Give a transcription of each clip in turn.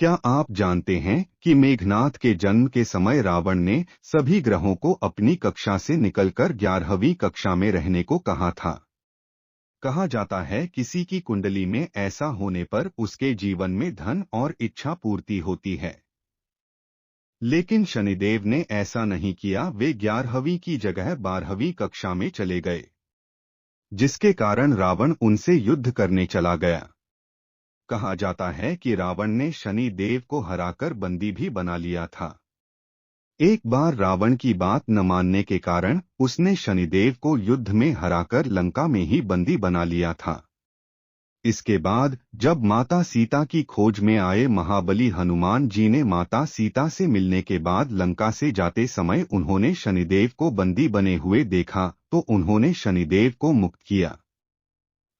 क्या आप जानते हैं कि मेघनाथ के जन्म के समय रावण ने सभी ग्रहों को अपनी कक्षा से निकलकर 11वीं कक्षा में रहने को कहा था। कहा जाता है किसी की कुंडली में ऐसा होने पर उसके जीवन में धन और इच्छा पूर्ति होती है। लेकिन शनिदेव ने ऐसा नहीं किया, वे 11वीं की जगह 12वीं कक्षा में चले गए, जिसके कारण रावण उनसे युद्ध करने चला गया। कहा जाता है कि रावण ने शनि देव को हराकर बंदी भी बना लिया था। एक बार रावण की बात न मानने के कारण उसने शनिदेव को युद्ध में हराकर लंका में ही बंदी बना लिया था। इसके बाद जब माता सीता की खोज में आए महाबली हनुमान जी ने माता सीता से मिलने के बाद लंका से जाते समय उन्होंने शनिदेव को बंदी बने हुए देखा तो उन्होंने शनिदेव को मुक्त किया।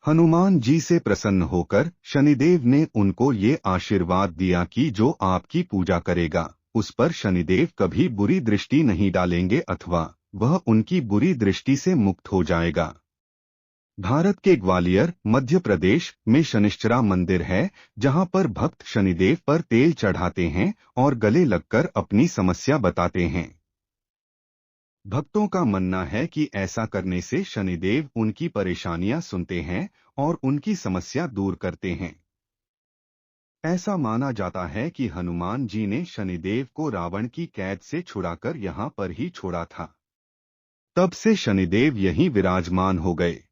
हनुमान जी से प्रसन्न होकर शनिदेव ने उनको ये आशीर्वाद दिया कि जो आपकी पूजा करेगा उस पर शनिदेव कभी बुरी दृष्टि नहीं डालेंगे अथवा वह उनकी बुरी दृष्टि से मुक्त हो जाएगा। भारत के ग्वालियर मध्य प्रदेश में शनिश्चरा मंदिर है, जहां पर भक्त शनिदेव पर तेल चढ़ाते हैं और गले लगकर अपनी समस्या बताते हैं। भक्तों का मानना है कि ऐसा करने से शनिदेव उनकी परेशानियां सुनते हैं और उनकी समस्या दूर करते हैं। ऐसा माना जाता है कि हनुमान जी ने शनिदेव को रावण की कैद से छुड़ाकर यहाँ पर ही छोड़ा था। तब से शनिदेव यहीं विराजमान हो गए।